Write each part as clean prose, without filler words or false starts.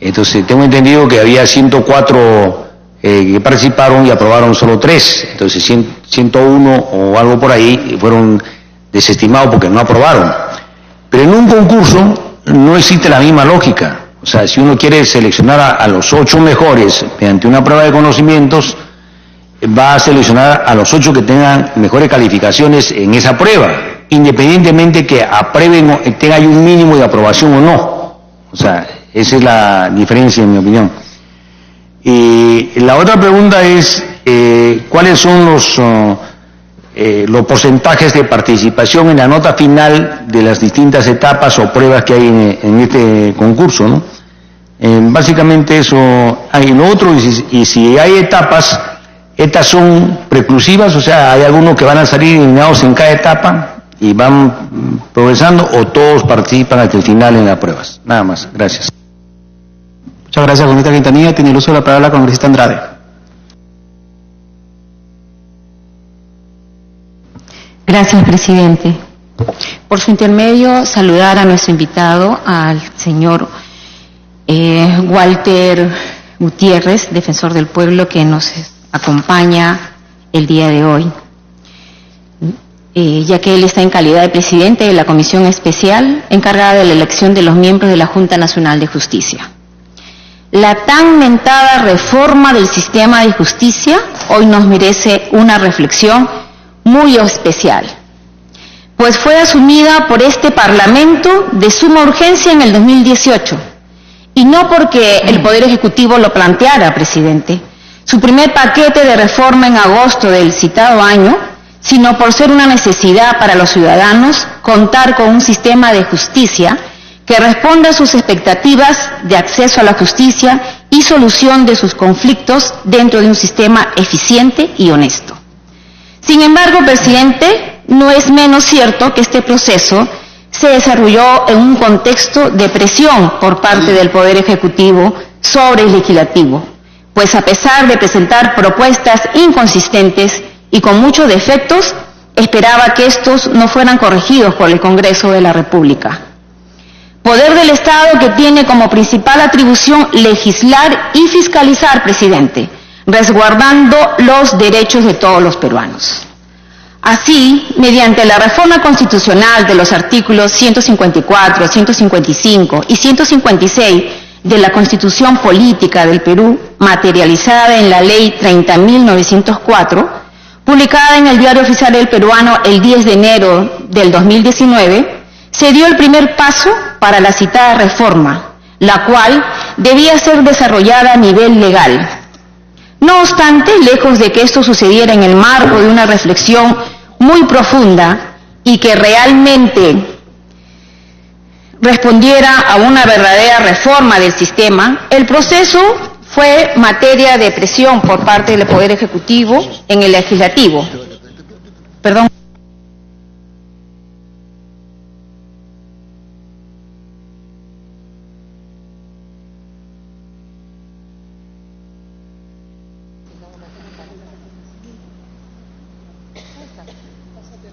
Entonces, tengo entendido que había 104 que participaron y aprobaron solo 3. Entonces, 101 o algo por ahí fueron desestimados porque no aprobaron. Pero en un concurso no existe la misma lógica. O sea, si uno quiere seleccionar a los 8 mejores mediante una prueba de conocimientos, va a seleccionar a los 8 que tengan mejores calificaciones en esa prueba, independientemente que aprueben o tenga ahí un mínimo de aprobación o no. O sea, esa es la diferencia en mi opinión. Y la otra pregunta es, ¿cuáles son los porcentajes de participación en la nota final de las distintas etapas o pruebas que hay en este concurso, ¿no? Básicamente eso hay. Lo otro, y si hay etapas, ¿estas son preclusivas? O sea, ¿hay algunos que van a salir eliminados en cada etapa y van progresando, o todos participan hasta el final en las pruebas? Nada más. Gracias. Muchas gracias, congresista Quintanilla. Tiene el uso de la palabra la congresista Andrade. Gracias, presidente. Por su intermedio, saludar a nuestro invitado, al señor Walter Gutiérrez, defensor del pueblo, que nos acompaña el día de hoy, ya que él está en calidad de presidente de la Comisión Especial encargada de la elección de los miembros de la Junta Nacional de Justicia. La tan mentada reforma del sistema de justicia hoy nos merece una reflexión muy especial, pues fue asumida por este Parlamento de suma urgencia en el 2018, y no porque el Poder Ejecutivo lo planteara, presidente, su primer paquete de reforma en agosto del citado año, sino por ser una necesidad para los ciudadanos contar con un sistema de justicia que responda a sus expectativas de acceso a la justicia y solución de sus conflictos dentro de un sistema eficiente y honesto. Sin embargo, presidente, no es menos cierto que este proceso se desarrolló en un contexto de presión por parte del Poder Ejecutivo sobre el Legislativo, pues a pesar de presentar propuestas inconsistentes y con muchos defectos, esperaba que estos no fueran corregidos por el Congreso de la República. Poder del Estado que tiene como principal atribución legislar y fiscalizar, presidente, resguardando los derechos de todos los peruanos. Así, mediante la reforma constitucional de los artículos 154, 155 y 156 de la Constitución Política del Perú, materializada en la Ley 30.904, publicada en el Diario Oficial del Peruano el 10 de enero del 2019, se dio el primer paso para la citada reforma, la cual debía ser desarrollada a nivel legal. No obstante, lejos de que esto sucediera en el marco de una reflexión muy profunda y que realmente respondiera a una verdadera reforma del sistema, el proceso fue materia de presión por parte del Poder Ejecutivo en el Legislativo. Perdón.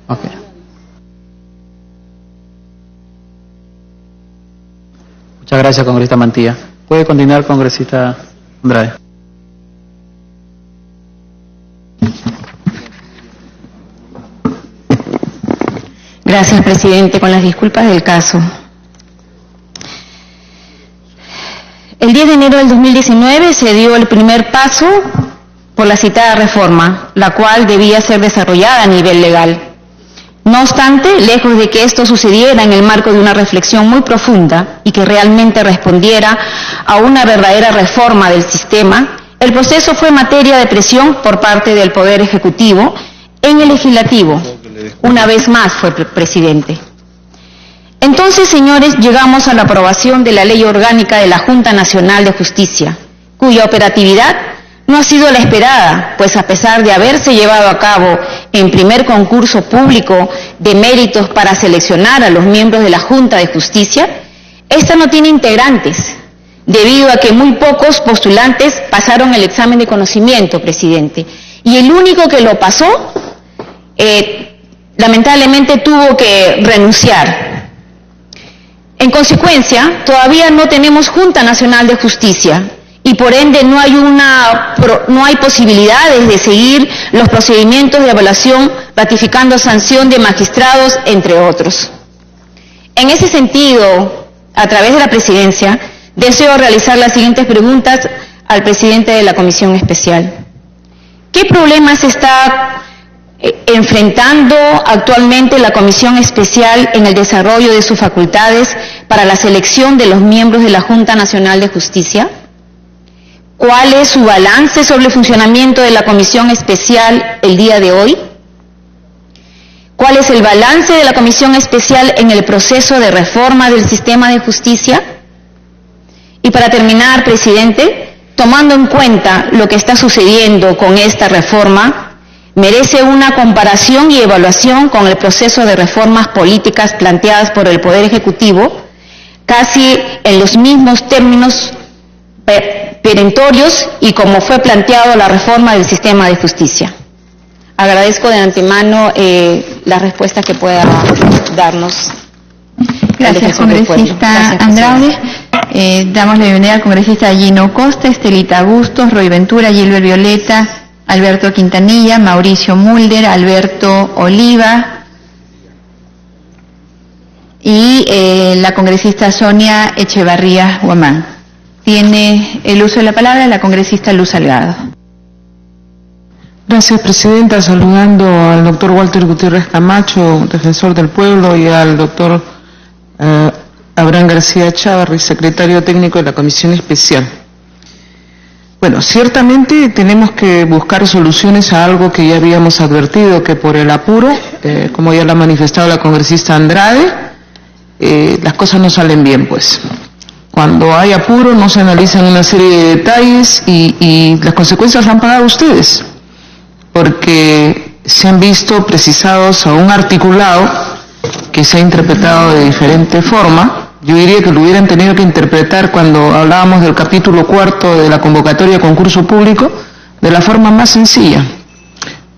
Okay. Muchas gracias, congresista Mantilla. Puede continuar, congresista Andrade. Gracias, presidente. Con las disculpas del caso. El 10 de enero del 2019 se dio el primer paso por la citada reforma, la cual debía ser desarrollada a nivel legal. No obstante, lejos de que esto sucediera en el marco de una reflexión muy profunda y que realmente respondiera a una verdadera reforma del sistema, el proceso fue materia de presión por parte del Poder Ejecutivo en el Legislativo. Una vez más fue presidente. Entonces, señores, llegamos a la aprobación de la Ley Orgánica de la Junta Nacional de Justicia, cuya operatividad no ha sido la esperada, pues a pesar de haberse llevado a cabo en primer concurso público de méritos para seleccionar a los miembros de la Junta de Justicia, esta no tiene integrantes, debido a que muy pocos postulantes pasaron el examen de conocimiento, presidente, y el único que lo pasó, lamentablemente tuvo que renunciar. En consecuencia, todavía no tenemos Junta Nacional de Justicia y por ende no hay posibilidades de seguir los procedimientos de evaluación ratificando sanción de magistrados, entre otros. En ese sentido, a través de la Presidencia, deseo realizar las siguientes preguntas al presidente de la Comisión Especial. ¿Qué problemas está enfrentando actualmente la Comisión Especial en el desarrollo de sus facultades para la selección de los miembros de la Junta Nacional de Justicia? ¿Cuál es su balance sobre el funcionamiento de la Comisión Especial el día de hoy? ¿Cuál es el balance de la Comisión Especial en el proceso de reforma del sistema de justicia? Y para terminar, presidente, tomando en cuenta lo que está sucediendo con esta reforma, merece una comparación y evaluación con el proceso de reformas políticas planteadas por el Poder Ejecutivo, casi en los mismos términos perentorios y como fue planteado la reforma del sistema de justicia. Agradezco de antemano la respuesta que pueda darnos. Gracias, congresista Andrade. Damos la bienvenida al congresista Gino Costa, Estelita Bustos, Roy Ventura, Gilbert Violeta, Alberto Quintanilla, Mauricio Mulder, Alberto Oliva y la congresista Sonia Echevarría Huamán. Tiene el uso de la palabra la congresista Luz Salgado. Gracias, presidenta. Saludando al doctor Walter Gutiérrez Camacho, defensor del pueblo, y al doctor Abraham García Chávarri, secretario técnico de la Comisión Especial. Bueno, ciertamente tenemos que buscar soluciones a algo que ya habíamos advertido, que por el apuro, como ya lo ha manifestado la congresista Andrade, las cosas no salen bien, pues. Cuando hay apuro no se analizan una serie de detalles y las consecuencias las han pagado ustedes, porque se han visto precisados a un articulado que se ha interpretado de diferente forma. Yo diría que lo hubieran tenido que interpretar cuando hablábamos del capítulo 4 de la convocatoria a concurso público de la forma más sencilla.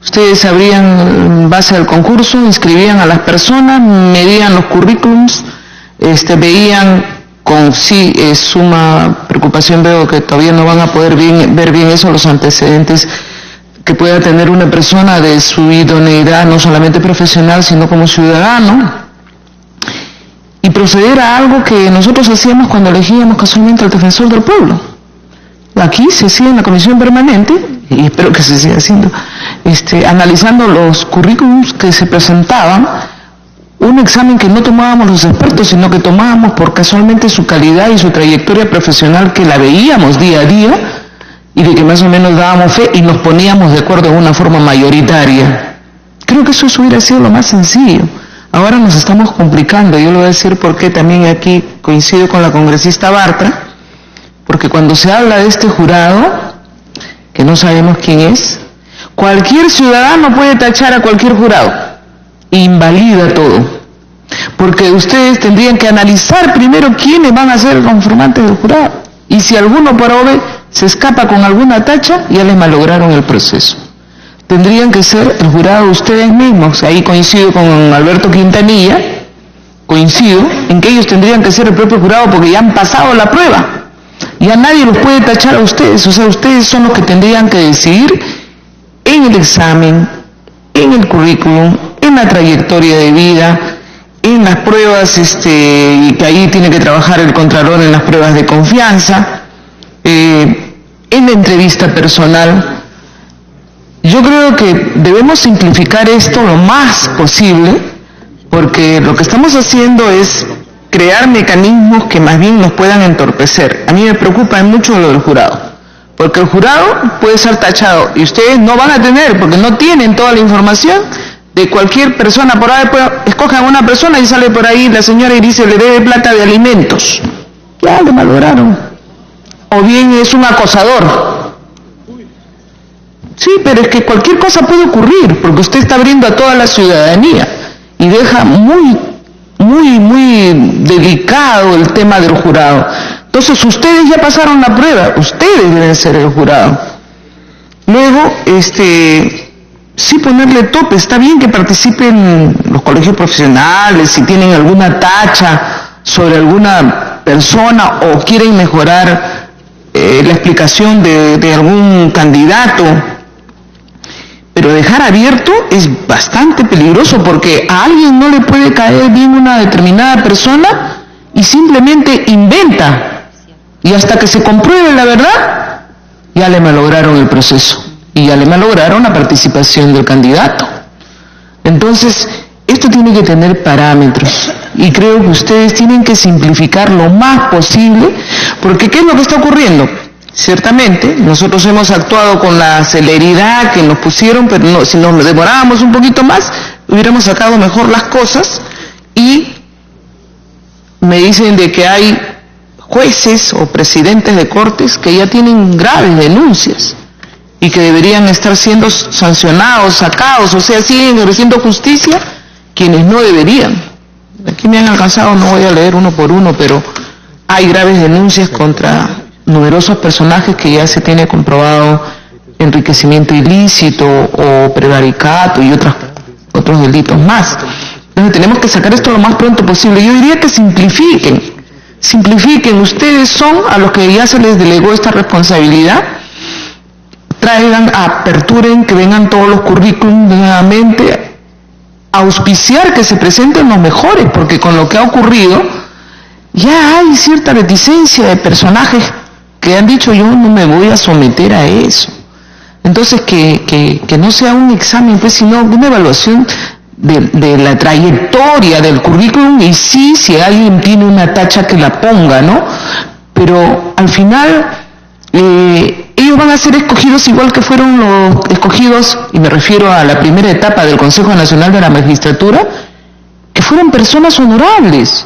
Ustedes abrían en base al concurso, inscribían a las personas, medían los currículums, veían con suma preocupación, veo que todavía no van a poder ver bien eso, los antecedentes que pueda tener una persona de su idoneidad, no solamente profesional, sino como ciudadano, y proceder a algo que nosotros hacíamos cuando elegíamos casualmente al defensor del pueblo. Aquí se hacía en la comisión permanente, y espero que se siga haciendo, analizando los currículums que se presentaban, un examen que no tomábamos los expertos, sino que tomábamos por casualmente su calidad y su trayectoria profesional, que la veíamos día a día, y de que más o menos dábamos fe y nos poníamos de acuerdo en una forma mayoritaria. Creo que eso hubiera sido lo más sencillo. Ahora nos estamos complicando. Yo le voy a decir por qué también aquí coincido con la congresista Bartra, porque cuando se habla de este jurado, que no sabemos quién es, cualquier ciudadano puede tachar a cualquier jurado, invalida todo, porque ustedes tendrían que analizar primero quiénes van a ser conformantes del jurado, y si alguno por obvio se escapa con alguna tacha, ya les malograron el proceso. Tendrían que ser el jurado ustedes mismos. Ahí coincido con Alberto Quintanilla, coincido en que ellos tendrían que ser el propio jurado porque ya han pasado la prueba. Ya nadie los puede tachar a ustedes, o sea, ustedes son los que tendrían que decidir en el examen, en el currículum, en la trayectoria de vida, en las pruebas, y que ahí tiene que trabajar el Contralor en las pruebas de confianza, en la entrevista personal. Yo creo que debemos simplificar esto lo más posible, porque lo que estamos haciendo es crear mecanismos que más bien nos puedan entorpecer. A mí me preocupa mucho lo del jurado, porque el jurado puede ser tachado y ustedes no van a tener, porque no tienen toda la información de cualquier persona. Por ahí escogen a una persona y sale por ahí la señora y dice le debe plata de alimentos. Ya le malograron. O bien es un acosador. Sí, pero es que cualquier cosa puede ocurrir, porque usted está abriendo a toda la ciudadanía y deja muy delicado el tema del jurado. Entonces ustedes ya pasaron la prueba, ustedes deben ser el jurado. Luego, sí ponerle tope. Está bien que participen los colegios profesionales, si tienen alguna tacha, sobre alguna persona o quieren mejorar la explicación de algún candidato. Pero dejar abierto es bastante peligroso porque a alguien no le puede caer bien una determinada persona y simplemente inventa. Y hasta que se compruebe la verdad, ya le malograron el proceso y ya le malograron la participación del candidato. Entonces, esto tiene que tener parámetros y creo que ustedes tienen que simplificar lo más posible, porque ¿qué es lo que está ocurriendo? Ciertamente, nosotros hemos actuado con la celeridad que nos pusieron, pero no, si nos demorábamos un poquito más, hubiéramos sacado mejor las cosas, y me dicen de que hay jueces o presidentes de cortes que ya tienen graves denuncias y que deberían estar siendo sancionados, sacados, o sea, siguen ejerciendo justicia quienes no deberían. Aquí me han alcanzado, no voy a leer uno por uno, pero hay graves denuncias contra numerosos personajes que ya se tiene comprobado enriquecimiento ilícito o prevaricato y otros delitos más. Entonces tenemos que sacar esto lo más pronto posible. Yo diría que simplifiquen, ustedes son a los que ya se les delegó esta responsabilidad, traigan, aperturen, que vengan todos los currículums nuevamente, auspiciar que se presenten los mejores, porque con lo que ha ocurrido ya hay cierta reticencia de personajes que han dicho yo no me voy a someter a eso. Entonces que no sea un examen, pues, sino una evaluación de la trayectoria del currículum, y sí, si alguien tiene una tacha que la ponga, ¿no? Pero al final ellos van a ser escogidos igual que fueron los escogidos, y me refiero a la primera etapa del Consejo Nacional de la Magistratura, que fueron personas honorables.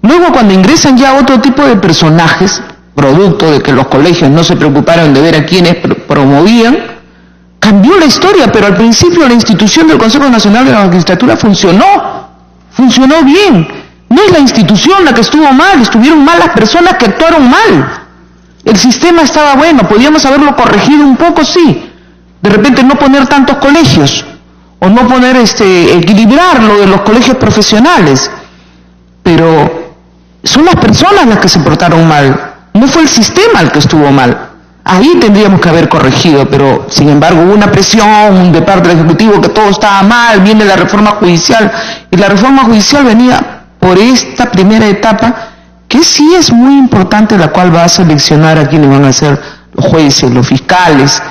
Luego, cuando ingresan ya otro tipo de personajes, producto de que los colegios no se preocuparon de ver a quienes promovían, cambió la historia, pero al principio la institución del Consejo Nacional de la Magistratura funcionó bien. No es la institución la que estuvo mal, estuvieron mal las personas que actuaron mal. El sistema estaba bueno, podíamos haberlo corregido un poco, sí. De repente no poner tantos colegios, o no poner equilibrar lo de los colegios profesionales, pero son las personas las que se portaron mal. No fue el sistema el que estuvo mal. Ahí tendríamos que haber corregido, pero sin embargo hubo una presión de parte del Ejecutivo que todo estaba mal, viene la reforma judicial, y la reforma judicial venía por esta primera etapa, que sí es muy importante, la cual va a seleccionar a quienes van a ser los jueces, los fiscales,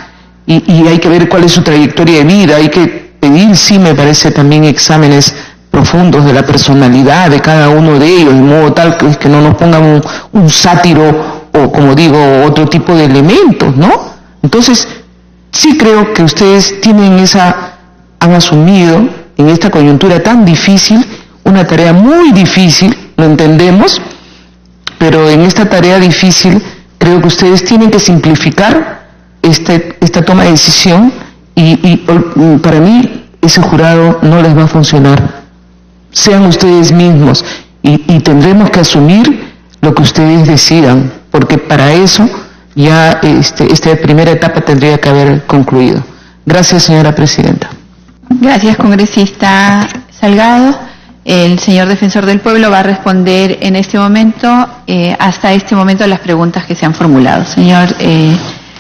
y hay que ver cuál es su trayectoria de vida, hay que pedir, sí me parece, también exámenes profundos de la personalidad de cada uno de ellos, de modo tal que no nos pongan un sátiro o, como digo, otro tipo de elementos, ¿no? Entonces, sí creo que ustedes han asumido en esta coyuntura tan difícil, una tarea muy difícil, lo entendemos, pero en esta tarea difícil creo que ustedes tienen que simplificar esta toma de decisión, y para mí ese jurado no les va a funcionar. Sean ustedes mismos y tendremos que asumir lo que ustedes decidan, porque para eso ya esta primera etapa tendría que haber concluido. Gracias, señora presidenta. Gracias, congresista Salgado. El señor defensor del pueblo va a responder en este momento, hasta este momento, las preguntas que se han formulado. Señor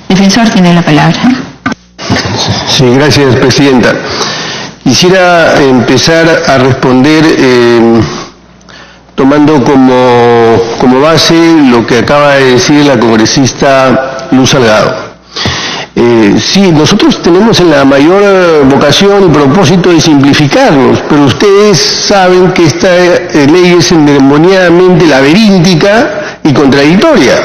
defensor, tiene la palabra. Sí, gracias, presidenta. Quisiera empezar a responder tomando como base lo que acaba de decir la congresista Luz Salgado. Sí, nosotros tenemos la mayor vocación y propósito de simplificarnos, pero ustedes saben que esta ley es endemoniadamente laberíntica y contradictoria.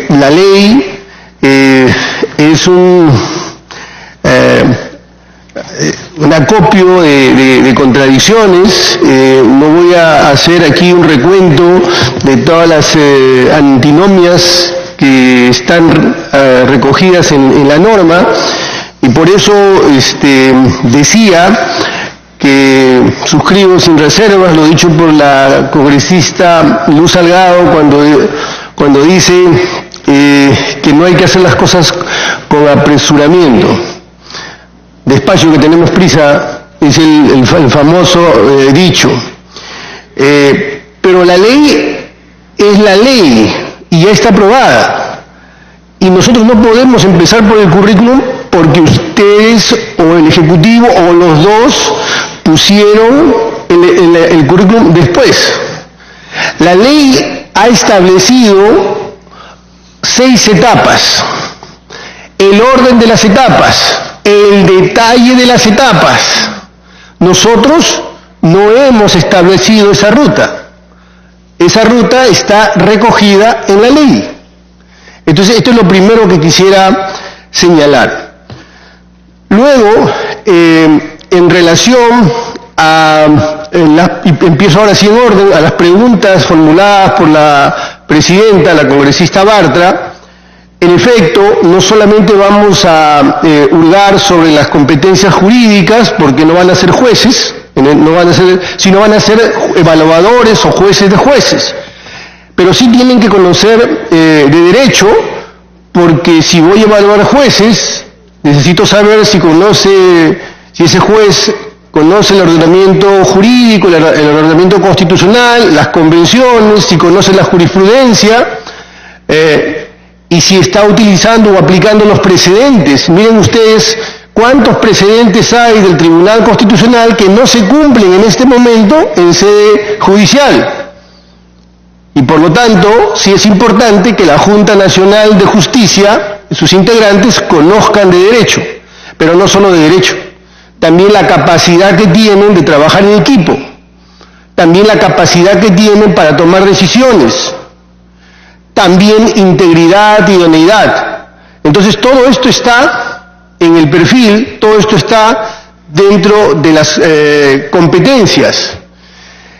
La ley es un acopio de contradicciones. No voy a hacer aquí un recuento de todas las antinomias que están recogidas en la norma, y por eso decía que suscribo sin reservas lo dicho por la congresista Luz Salgado cuando dice que no hay que hacer las cosas con apresuramiento. Despacio, que tenemos prisa, es el famoso dicho. pero la ley es la ley y ya está aprobada. Y nosotros no podemos empezar por el currículum porque ustedes o el Ejecutivo o los dos pusieron el currículum después. La ley ha establecido 6 etapas, el orden de las etapas, el detalle de las etapas. Nosotros no hemos establecido esa ruta. Esa ruta está recogida en la ley. Entonces, esto es lo primero que quisiera señalar. Luego, en relación a, empiezo ahora sí en orden, a las preguntas formuladas por la presidenta, la congresista Bartra. En efecto, no solamente vamos a hurgar sobre las competencias jurídicas, porque no van a ser jueces, sino van a ser evaluadores o jueces de jueces. Pero sí tienen que conocer de derecho, porque si voy a evaluar jueces, necesito saber si ese juez conoce el ordenamiento jurídico, el ordenamiento constitucional, las convenciones, si conoce la jurisprudencia, y si está utilizando o aplicando los precedentes. Miren ustedes cuántos precedentes hay del Tribunal Constitucional que no se cumplen en este momento en sede judicial. Y por lo tanto, sí es importante que la Junta Nacional de Justicia, sus integrantes, conozcan de derecho, pero no solo de derecho, también la capacidad que tienen de trabajar en equipo, también la capacidad que tienen para tomar decisiones, también integridad y idoneidad. Entonces todo esto está en el perfil, todo esto está dentro de las competencias.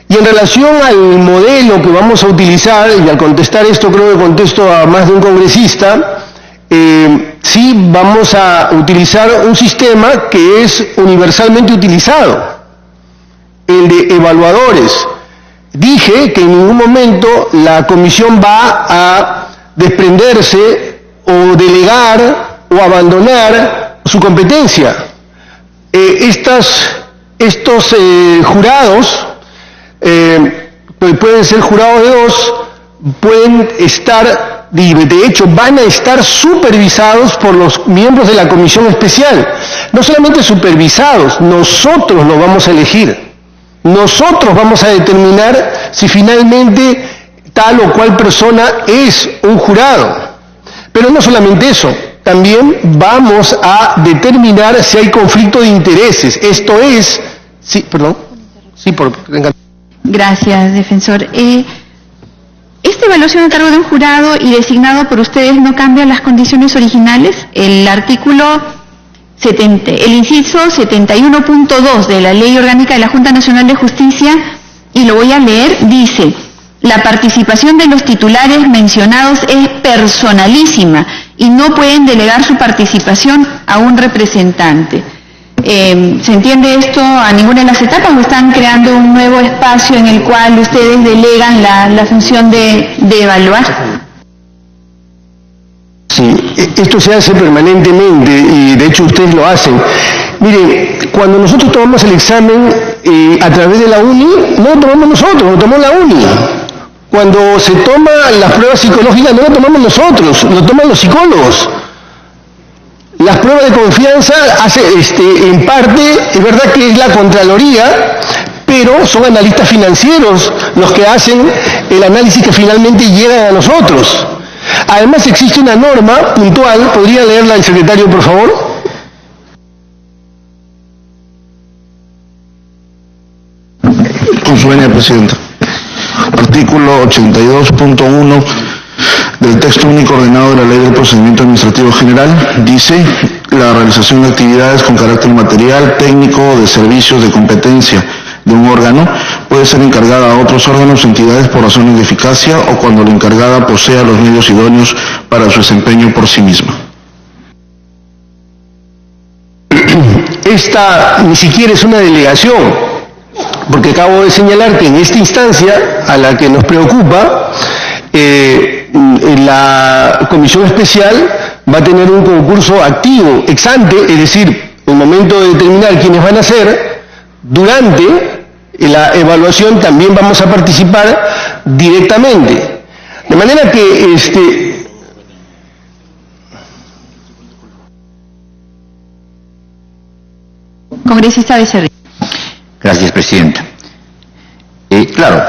Y en relación al modelo que vamos a utilizar, y al contestar esto creo que contesto a más de un congresista, sí vamos a utilizar un sistema que es universalmente utilizado, el de evaluadores. Dije que en ningún momento la comisión va a desprenderse o delegar o abandonar su competencia. Estos jurados, pueden ser jurados de 2, pueden estar, de hecho van a estar supervisados por los miembros de la comisión especial. No solamente supervisados, nosotros los vamos a elegir. Nosotros vamos a determinar si finalmente tal o cual persona es un jurado. Pero no solamente eso, también vamos a determinar si hay conflicto de intereses. Esto es... Sí, perdón. Sí, Gracias, defensor. Esta evaluación a cargo de un jurado y designado por ustedes no cambia las condiciones originales. El artículo 70, el inciso 71.2 de la Ley Orgánica de la Junta Nacional de Justicia, y lo voy a leer, dice: la participación de los titulares mencionados es personalísima y no pueden delegar su participación a un representante. ¿Se entiende esto a ninguna de las etapas o están creando un nuevo espacio en el cual ustedes delegan la función de evaluar? Sí, esto se hace permanentemente y de hecho ustedes lo hacen. Mire, cuando nosotros tomamos el examen a través de la UNI, no lo tomamos nosotros, lo tomó la UNI. Cuando se toman las pruebas psicológicas no lo tomamos nosotros, lo toman los psicólogos. Las pruebas de confianza en parte, es verdad que es la Contraloría, pero son analistas financieros los que hacen el análisis que finalmente llega a nosotros. Además existe una norma puntual, ¿podría leerla el secretario, por favor? Con su venia, Presidenta. Artículo 82.1 del texto único ordenado de la Ley del Procedimiento Administrativo General dice: la realización de actividades con carácter material, técnico o de servicios de competencia de un órgano puede ser encargada a otros órganos o entidades por razones de eficacia o cuando la encargada posea los medios idóneos para su desempeño por sí misma. Esta ni siquiera es una delegación, porque acabo de señalar que en esta instancia a la que nos preocupa, la comisión especial va a tener un concurso activo, ex ante, es decir, en el momento de determinar quiénes van a ser, durante en la evaluación también vamos a participar directamente. De manera que Congresista Becerril. Gracias, Presidenta. Claro,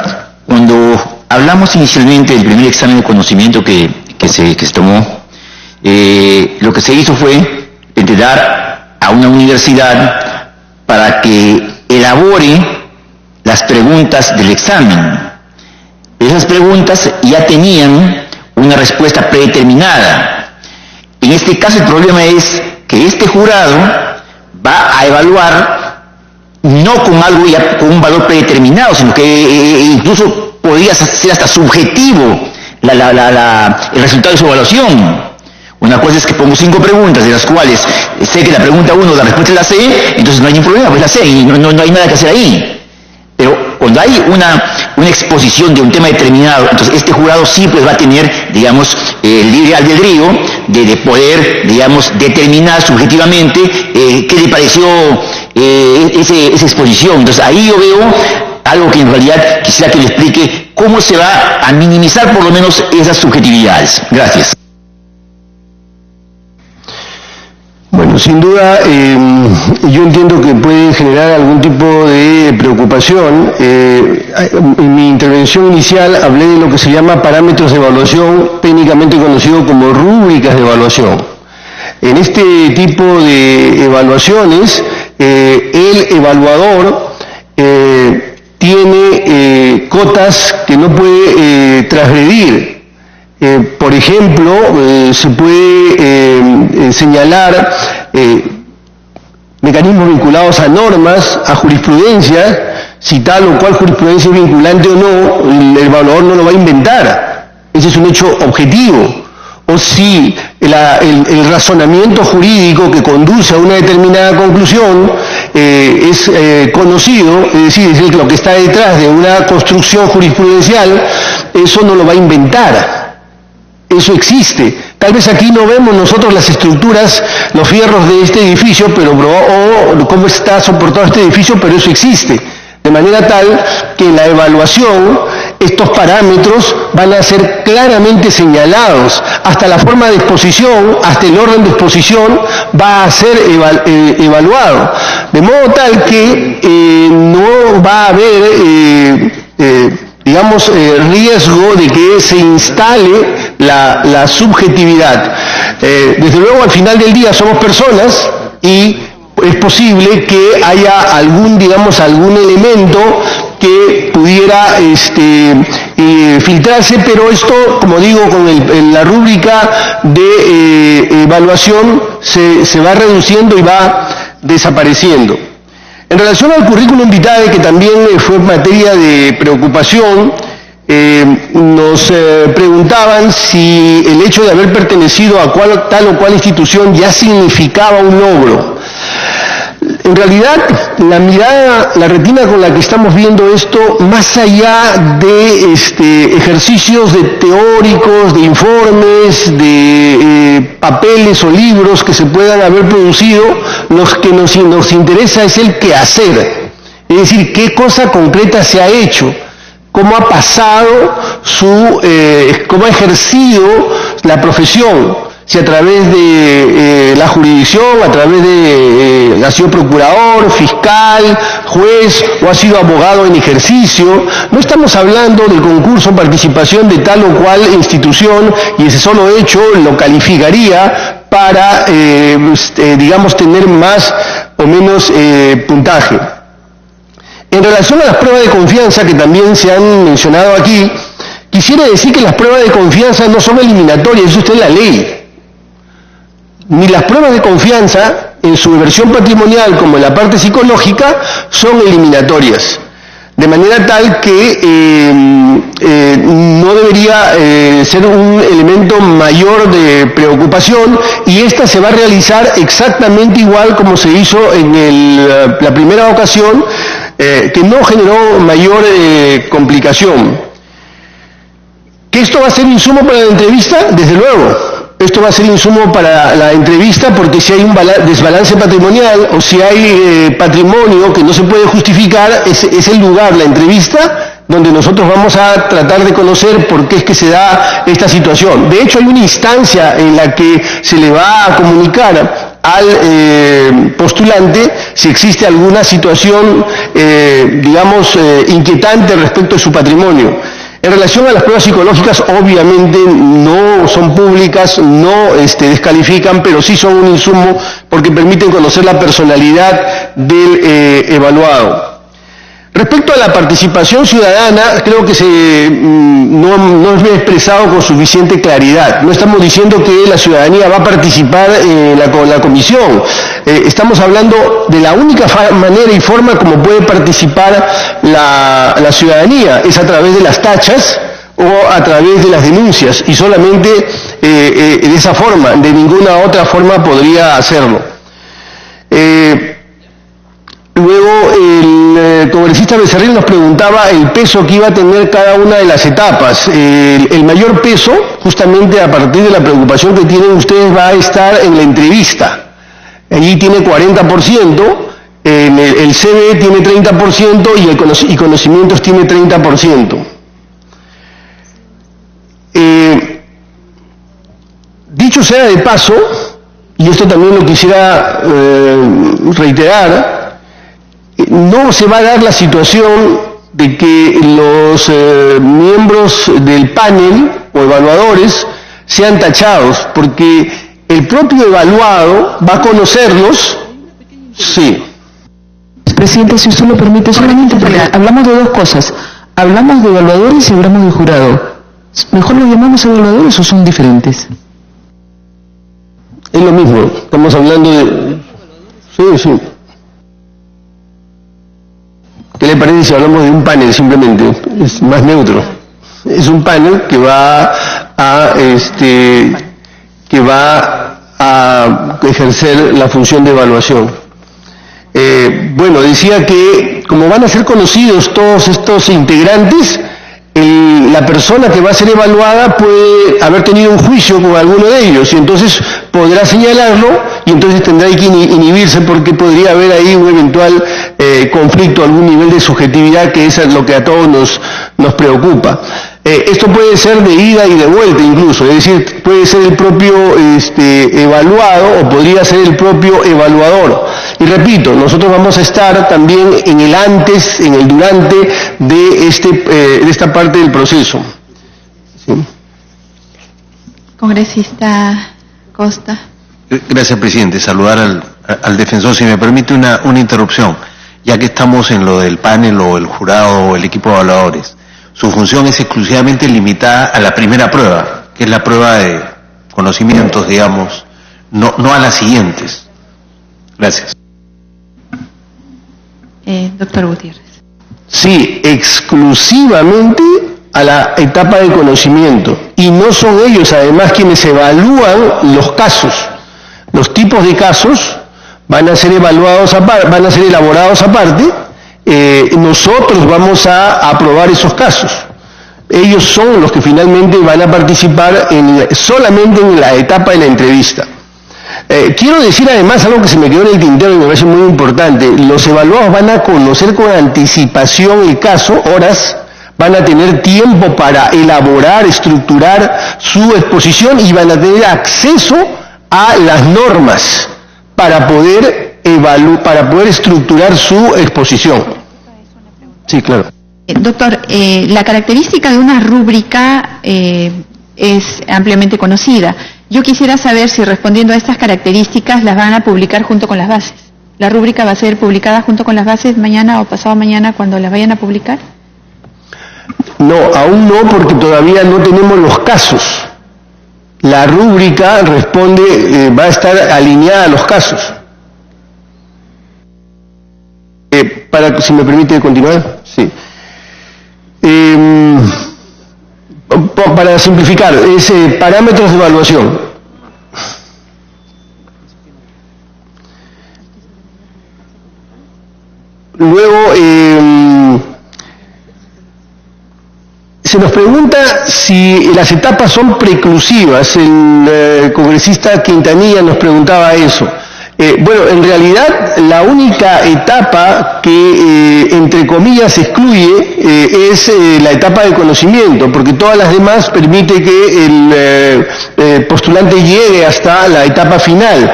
cuando hablamos inicialmente del primer examen de conocimiento que se tomó, lo que se hizo fue entregar a una universidad para que elabore las preguntas del examen. Esas preguntas ya tenían una respuesta predeterminada. En este caso el problema es que este jurado va a evaluar no con algo ya con un valor predeterminado, sino que incluso podría ser hasta subjetivo el resultado de su evaluación. Una cosa es que pongo 5 preguntas, de las cuales sé que la pregunta 1, la respuesta es la C, entonces no hay ningún problema, pues la C, y no hay nada que hacer ahí. Pero cuando hay una exposición de un tema determinado, entonces este jurado sí pues va a tener, digamos, el libre albedrío de poder, digamos, determinar subjetivamente qué le pareció esa exposición. Entonces ahí yo veo algo que en realidad quisiera que le explique cómo se va a minimizar por lo menos esas subjetividades. Gracias. Bueno, sin duda, yo entiendo que puede generar algún tipo de preocupación. En mi intervención inicial hablé de lo que se llama parámetros de evaluación, técnicamente conocido como rúbricas de evaluación. En este tipo de evaluaciones, el evaluador tiene cotas que no puede transgredir. Por ejemplo, se puede señalar mecanismos vinculados a normas, a jurisprudencia, si tal o cual jurisprudencia es vinculante o no, el evaluador no lo va a inventar. Ese es un hecho objetivo. O si el razonamiento jurídico que conduce a una determinada conclusión es conocido, es decir, es lo que está detrás de una construcción jurisprudencial, eso no lo va a inventar. Eso existe. Tal vez aquí no vemos nosotros las estructuras, los fierros de este edificio, o cómo está soportado este edificio, pero eso existe. De manera tal que en la evaluación estos parámetros van a ser claramente señalados. Hasta la forma de exposición, hasta el orden de exposición va a ser evaluado. De modo tal que no va a haber riesgo de que se instale la subjetividad. Desde luego, al final del día somos personas y es posible que haya algún elemento que pudiera filtrarse, pero esto, como digo, con la rúbrica de evaluación se va reduciendo y va desapareciendo. En relación al currículum vitae, que también fue materia de preocupación, nos preguntaban si el hecho de haber pertenecido a tal o cual institución ya significaba un logro. En realidad, la retina con la que estamos viendo esto, más allá de ejercicios teóricos, de informes, de papeles o libros que se puedan haber producido, lo que nos interesa es el quehacer. Es decir, qué cosa concreta se ha hecho, cómo ha pasado cómo ha ejercido la profesión. Si a través de la jurisdicción, a través de ha sido procurador, fiscal, juez o ha sido abogado en ejercicio. No estamos hablando del concurso, participación de tal o cual institución, y ese solo hecho lo calificaría para, tener más o menos puntaje. En relación a las pruebas de confianza que también se han mencionado aquí, quisiera decir que las pruebas de confianza no son eliminatorias, eso está en la ley. Ni las pruebas de confianza, en su versión patrimonial como en la parte psicológica, son eliminatorias. De manera tal que no debería ser un elemento mayor de preocupación, y esta se va a realizar exactamente igual como se hizo en la primera ocasión, que no generó mayor complicación. ¿Que esto va a ser insumo para la entrevista? Desde luego. Esto va a ser insumo para la entrevista porque si hay un desbalance patrimonial o si hay patrimonio que no se puede justificar, es el lugar, la entrevista, donde nosotros vamos a tratar de conocer por qué es que se da esta situación. De hecho, hay una instancia en la que se le va a comunicar al postulante si existe alguna situación, digamos, inquietante respecto de su patrimonio. En relación a las pruebas psicológicas, obviamente no son públicas, no descalifican, pero sí son un insumo porque permiten conocer la personalidad del evaluado. Respecto a la participación ciudadana, creo que no es expresado con suficiente claridad. No estamos diciendo que la ciudadanía va a participar en la comisión. Estamos hablando de la única manera y forma como puede participar la ciudadanía, es a través de las tachas o a través de las denuncias, y solamente de esa forma, de ninguna otra forma podría hacerlo. Luego el congresista Becerril nos preguntaba el peso que iba a tener cada una de las etapas. El mayor peso, justamente a partir de la preocupación que tienen ustedes, va a estar en la entrevista. Allí tiene 40%, el CBE tiene 30% y conocimientos tiene 30%. Dicho sea de paso, y esto también lo quisiera reiterar, no se va a dar la situación de que los miembros del panel o evaluadores sean tachados, porque el propio evaluado va a conocerlos. Sí. Presidente, si usted lo permite, solamente hablamos de dos cosas. Hablamos de evaluadores y hablamos de jurado. ¿Mejor los llamamos evaluadores o son diferentes? Es lo mismo, estamos hablando de... Sí. ¿Qué le parece si hablamos de un panel simplemente? Es más neutro. Es un panel que va a ejercer la función de evaluación. Bueno, decía que como van a ser conocidos todos estos integrantes, la persona que va a ser evaluada puede haber tenido un juicio con alguno de ellos y entonces podrá señalarlo y entonces tendrá que inhibirse porque podría haber ahí un eventual conflicto, algún nivel de subjetividad, que es lo que a todos nos preocupa. Esto puede ser de ida y de vuelta incluso, es decir, puede ser el propio evaluado o podría ser el propio evaluador. Y repito, nosotros vamos a estar también en el antes, en el durante de esta parte del proceso. ¿Sí? Congresista Costa. Gracias, presidente. Saludar al defensor. Si me permite una interrupción, ya que estamos en lo del panel o el jurado o el equipo de evaluadores. Su función es exclusivamente limitada a la primera prueba, que es la prueba de conocimientos, digamos, no a las siguientes. Gracias. Doctor Gutiérrez. Sí, exclusivamente a la etapa de conocimiento. Y no son ellos, además, quienes evalúan los casos. Los tipos de casos van a ser evaluados aparte, van a ser elaborados aparte. Nosotros vamos a aprobar esos casos. Ellos son los que finalmente van a participar solamente en la etapa de la entrevista. Quiero decir además algo que se me quedó en el tintero y me parece muy importante. Los evaluados van a conocer con anticipación el caso, horas, van a tener tiempo para elaborar, estructurar su exposición y van a tener acceso a las normas para poder estructurar su exposición. Sí, claro. Doctor, la característica de una rúbrica es ampliamente conocida. Yo quisiera saber si, respondiendo a estas características, las van a publicar junto con las bases. ¿La rúbrica va a ser publicada junto con las bases mañana o pasado mañana cuando las vayan a publicar? No, aún no, porque todavía no tenemos los casos. La rúbrica va a estar alineada a los casos. Si me permite continuar. Sí. Para simplificar, es parámetros de evaluación. Luego, Se nos pregunta si las etapas son preclusivas. El congresista Quintanilla nos preguntaba eso. Bueno, en realidad la única etapa que, entre comillas, se excluye es la etapa de conocimiento, porque todas las demás permite que el postulante llegue hasta la etapa final.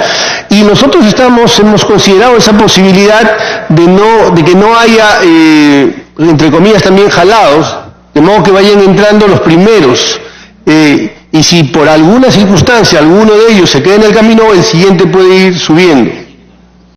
Y nosotros hemos considerado esa posibilidad de que no haya, entre comillas, también jalados, de modo que vayan entrando los primeros. Y si por alguna circunstancia alguno de ellos se queda en el camino, el siguiente puede ir subiendo.